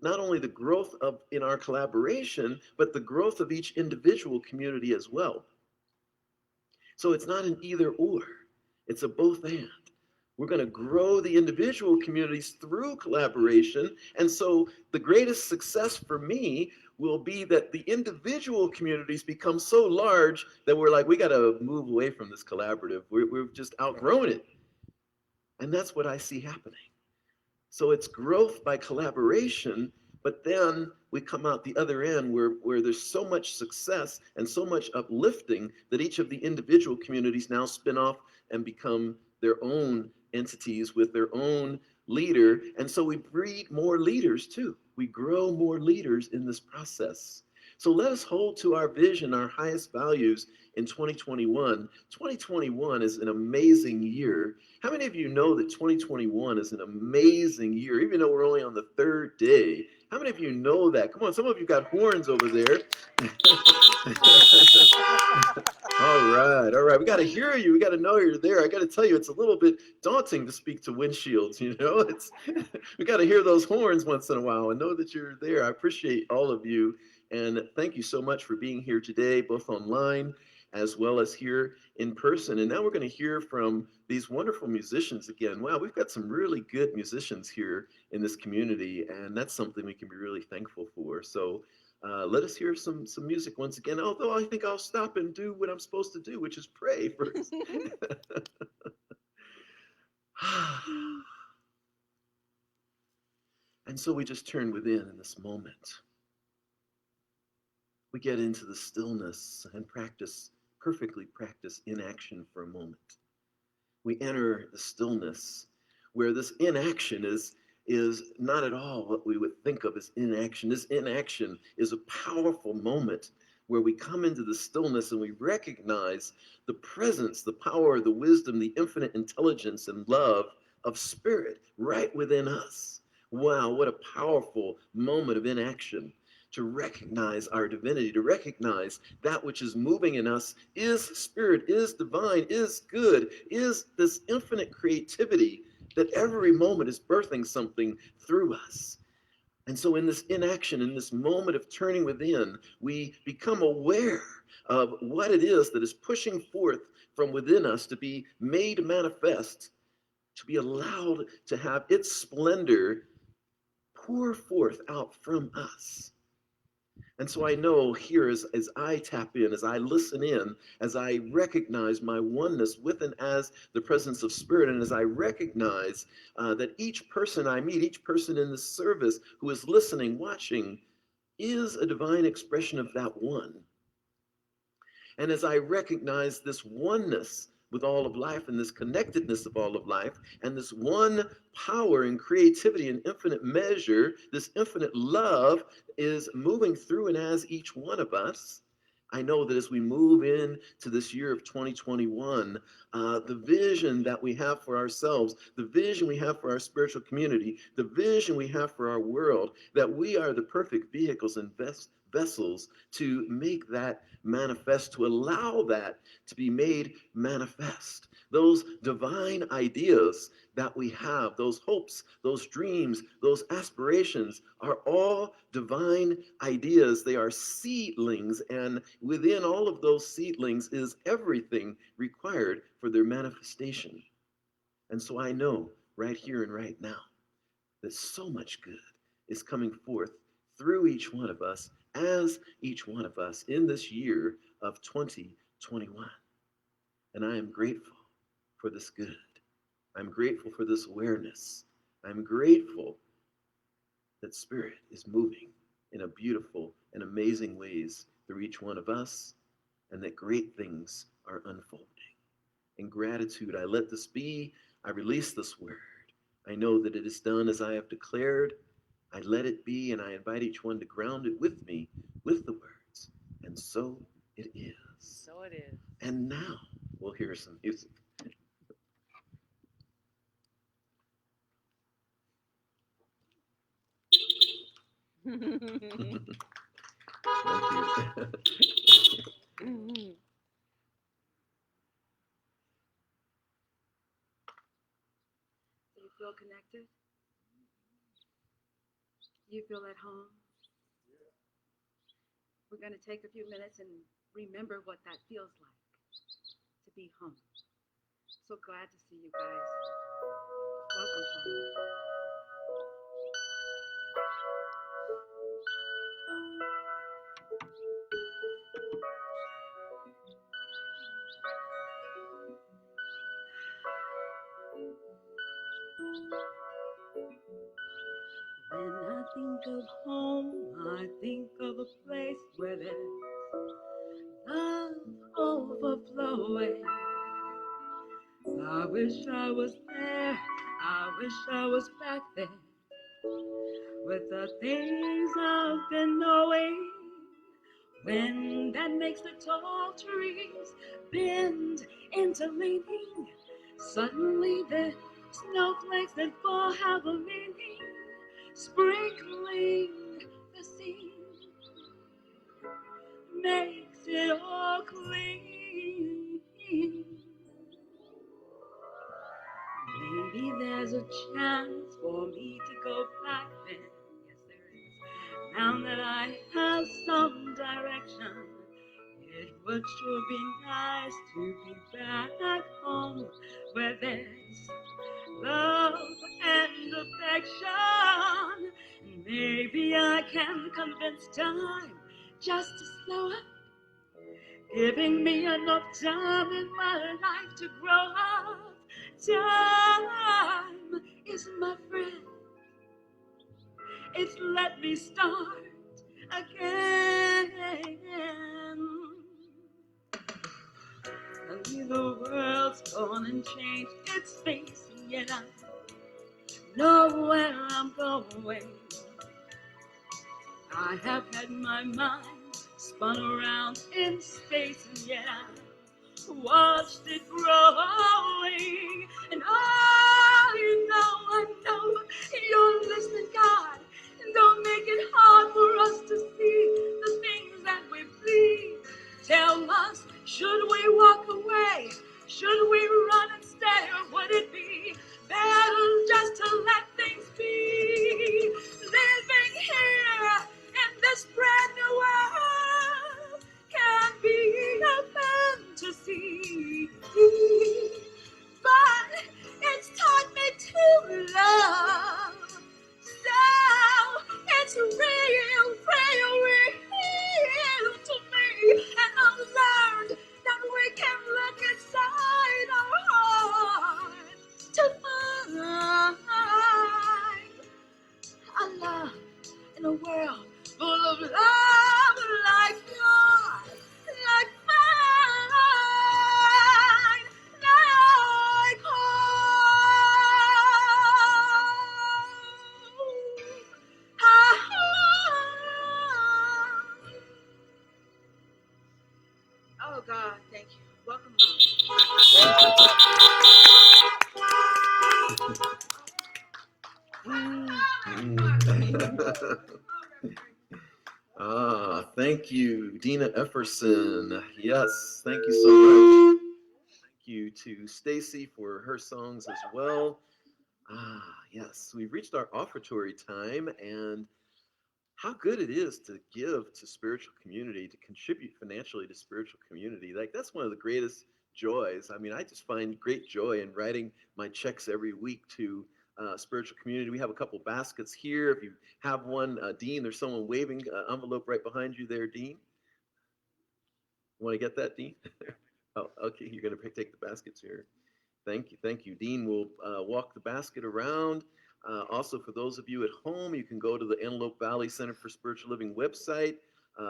not only the growth in our collaboration, but the growth of each individual community as well. So it's not an either or, it's a both and. We're going to grow the individual communities through collaboration. And so the greatest success for me will be that the individual communities become so large that we're like, we got to move away from this collaborative. We've just outgrown it. And that's what I see happening. So it's growth by collaboration, but then we come out the other end where there's so much success and so much uplifting that each of the individual communities now spin off and become their own entities with their own leader. And so we breed more leaders too. We grow more leaders in this process. So let us hold to our vision, our highest values in 2021. 2021 is an amazing year. How many of you know that 2021 is an amazing year, even though we're only on the third day? How many of you know that? Come on, some of you got horns over there. All right. We got to hear you. We got to know you're there. I got to tell you, it's a little bit daunting to speak to windshields, you know? We got to hear those horns once in a while and know that you're there. I appreciate all of you. And thank you so much for being here today, both online as well as here in person. And now we're going to hear from these wonderful musicians again. Wow, we've got some really good musicians here in this community, and that's something we can be really thankful for. So let us hear some music once again, although I think I'll stop and do what I'm supposed to do, which is pray first. And so we just turn within in this moment. We get into the stillness and perfectly practice inaction for a moment. We enter the stillness where this inaction is not at all what we would think of as inaction. This inaction is a powerful moment where we come into the stillness and we recognize the presence, the power, the wisdom, the infinite intelligence and love of spirit right within us. Wow, what a powerful moment of inaction, to recognize our divinity, to recognize that which is moving in us is spirit, is divine, is good, is this infinite creativity that every moment is birthing something through us. And so in this inaction, in this moment of turning within, we become aware of what it is that is pushing forth from within us to be made manifest, to be allowed to have its splendor pour forth out from us. And so I know here as I tap in, as I listen in, as I recognize my oneness with and as the presence of spirit, and as I recognize that each person I meet, each person in this service who is listening, watching, is a divine expression of that one. And as I recognize this oneness with all of life and this connectedness of all of life and this one power and creativity and infinite measure, this infinite love is moving through and as each one of us, I know that as we move into this year of 2021, the vision that we have for ourselves, the vision we have for our spiritual community, the vision we have for our world, that we are the perfect vehicles and vessels to make that manifest, to allow that to be made manifest. Those divine ideas that we have, those hopes, those dreams, those aspirations are all divine ideas. They are seedlings, and within all of those seedlings is everything required for their manifestation. And so I know right here and right now that so much good is coming forth through each one of us, as each one of us in this year of 2021. And I am grateful for this good. I'm grateful for this awareness. I'm grateful that Spirit is moving in a beautiful and amazing ways through each one of us, and that great things are unfolding. In gratitude, I let this be. I release this word. I know that it is done as I have declared. I let it be, and I invite each one to ground it with me, with the words. And so it is. So it is. And now we'll hear some music. Thank you. Do you feel connected? Do you feel at home? We're going to take a few minutes and remember what that feels like to be home. So glad to see you guys. Welcome home. When I think of home, I think of a place where there's love overflowing. I wish I was there, I wish I was back there with the things I've been knowing. Wind that makes the tall trees bend into leaning. Suddenly the snowflakes that fall have a meaning, sprinkling the sea makes it all clean. Maybe there's a chance for me to go back then. Yes, there is. Now that I have some direction, It would sure be nice to be back home where there's love and affection. Maybe I can convince time just to slow up, giving me enough time in my life to grow up. Time is my friend. It's let me start again. And the world's gone and changed its face, and yet I know where I'm going. I have had my mind spun around in space, and yet I watched it growing. And I know you're listening, God. And don't make it hard for us to see the things that we please. Tell us, should we walk away? Should we run and stay? Or would it be better just to let things be? Living here in this brand new world can be a fantasy, but it's taught me to love. So it's real to me, and I've learned that we can look inside our hearts to find a love in a world full of love like yours, like mine, like home. Oh God, thank you. Welcome Thank you, Deena Efferson. Yes, thank you so much. Thank you to Stacey for her songs as well. Yes, we've reached our offertory time, and how good it is to give to spiritual community, to contribute financially to spiritual community. Like, that's one of the greatest joys. I mean, I just find great joy in writing my checks every week to spiritual community. We have a couple baskets here. If you have one, Dean, there's someone waving envelope right behind you there, Dean. Want to get that, Dean? Oh, okay, you're going to take the baskets here. Thank you. Dean will walk the basket around. Also, for those of you at home, you can go to the Antelope Valley Center for Spiritual Living website.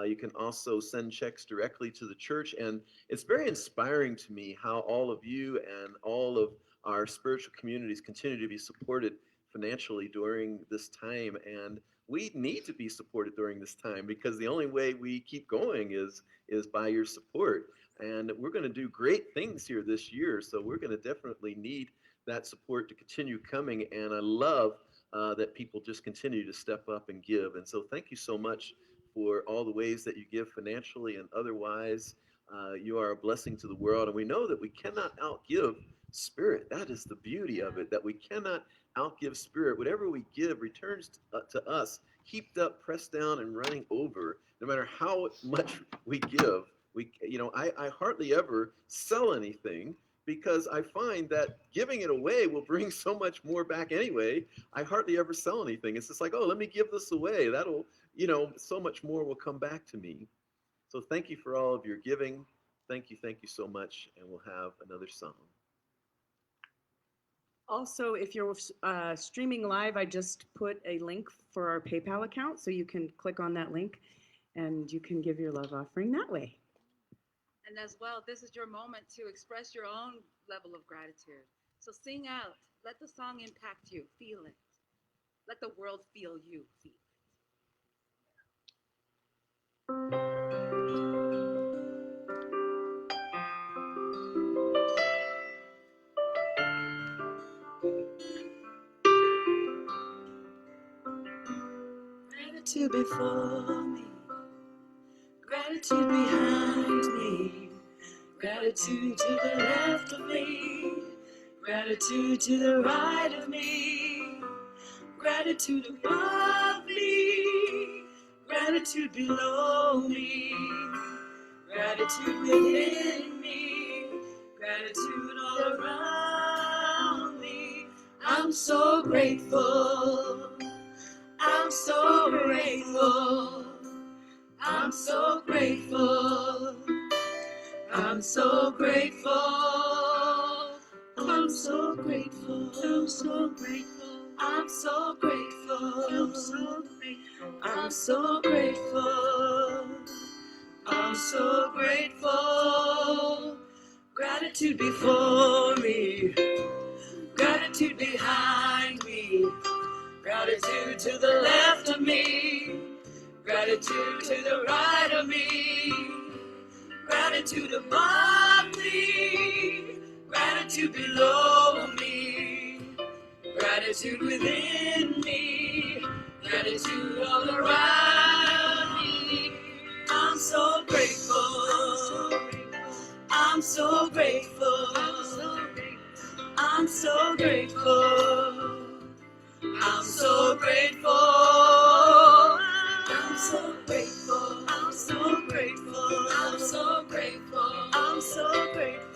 You can also send checks directly to the church. And it's very inspiring to me how all of you and all of our spiritual communities continue to be supported financially during this time. And we need to be supported during this time, because the only way we keep going is by your support. And we're going to do great things here this year. So we're going to definitely need that support to continue coming. And I love that people just continue to step up and give. And so thank you so much for all the ways that you give financially and otherwise. You are a blessing to the world. And we know that we cannot outgive Spirit. That is the beauty of it, that we cannot outgive Spirit. Whatever we give returns to us, heaped up, pressed down, and running over. No matter how much we give, I hardly ever sell anything, because I find that giving it away will bring so much more back anyway. I hardly ever sell anything. It's just like, oh, let me give this away. That'll, so much more will come back to me. So thank you for all of your giving. Thank you so much. And we'll have another song. Also, if you're streaming live, I just put a link for our PayPal account, so you can click on that link and you can give your love offering that way. And as well, this is your moment to express your own level of gratitude. So sing out. Let the song impact you. Feel it. Let the world feel you. Feel it. Gratitude before me, gratitude behind me, gratitude to the left of me, gratitude to the right of me, gratitude above me, gratitude below me, gratitude gratitude within me, gratitude all around me. I'm so grateful, I'm so grateful, I'm so grateful, I'm so grateful, I'm so grateful, I'm so grateful, I'm so grateful, I'm so grateful, I'm so grateful, I'm so grateful. Gratitude before me, gratitude behind me, gratitude to the left of me, gratitude to the right of me, gratitude above me, gratitude below me, gratitude within me, gratitude all around me. I'm so grateful, I'm so grateful, I'm so grateful, I'm so grateful, I'm so grateful, I'm so grateful, I'm so grateful, I'm so grateful,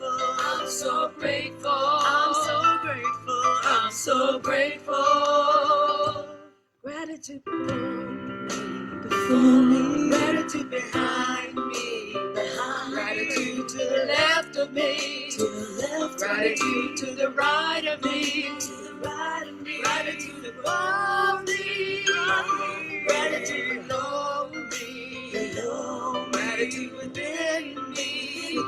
I'm so grateful, I'm so grateful, I'm so grateful. Gratitude before me, gratitude behind me, gratitude to the left of me, gratitude to the right of me, gratitude above me, gratitude below me, gratitude within me,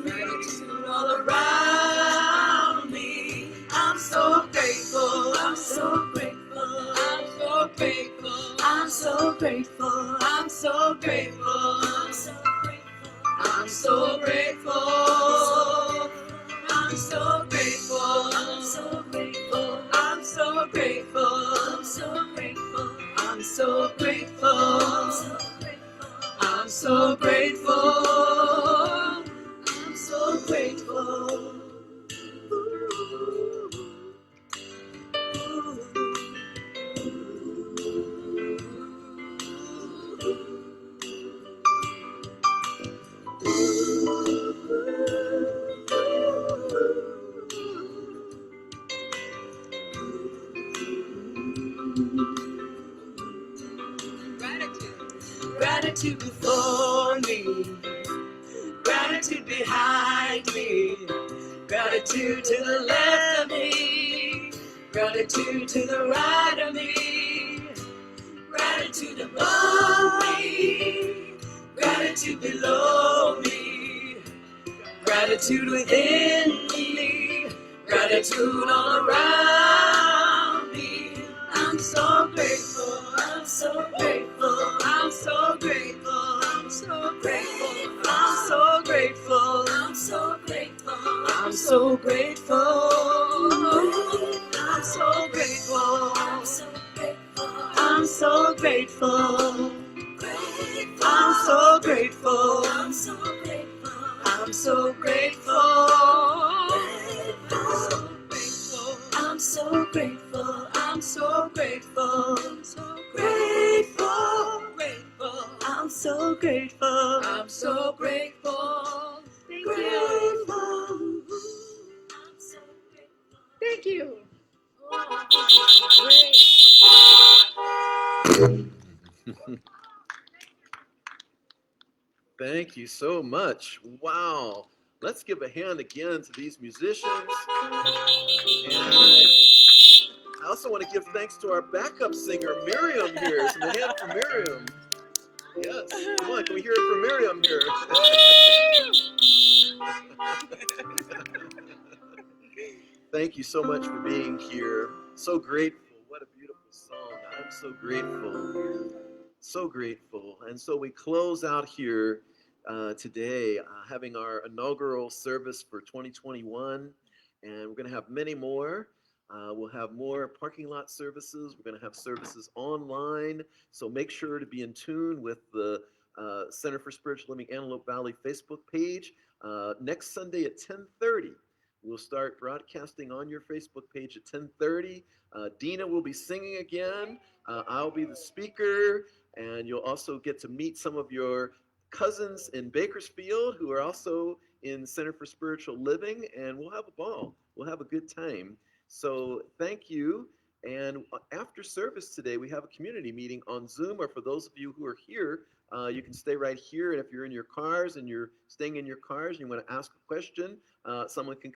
gratitude all around me. I'm so grateful, I'm so grateful, I'm so grateful, I'm so grateful, I'm so grateful, I'm so grateful, I'm so grateful, I'm so grateful, I'm so grateful, I'm so grateful, I'm so grateful, I'm so grateful, I'm so grateful. Gratitude before me, gratitude behind me, gratitude to the left of me, gratitude to the right of me, gratitude above me, gratitude below me, gratitude within me, gratitude all around me. I'm so grateful, I'm so grateful, I'm so grateful, I'm so grateful, I'm so grateful, I'm so grateful, I'm so grateful, I'm so grateful, I'm so grateful, I'm so grateful, I'm so grateful, I'm so grateful, I'm so grateful, I'm so grateful, I'm so grateful, I'm so grateful, grateful, I'm so grateful, I'm so grateful, thank you, I'm so grateful, Thank you. Thank you so much. Wow. Let's give a hand again to these musicians. And I also want to give thanks to our backup singer, Miriam here. So a hand for Miriam. Yes. Come on, can we hear it from Miriam here? Thank you so much for being here. So grateful. What a beautiful song. I'm so grateful. So grateful. And so we close out here today having our inaugural service for 2021. And we're going to have many more. We'll have more parking lot services. We're going to have services online. So make sure to be in tune with the Center for Spiritual Living Antelope Valley Facebook page. Next Sunday at 10:30. We'll start broadcasting on your Facebook page at 10:30. Deena will be singing again. I'll be the speaker, and you'll also get to meet some of your cousins in Bakersfield who are also in Center for Spiritual Living, and we'll have a ball. We'll have a good time. So thank you. And after service today, we have a community meeting on Zoom, or for those of you who are here, you can stay right here. And if you're in your cars and you're staying in your cars and you want to ask a question, someone can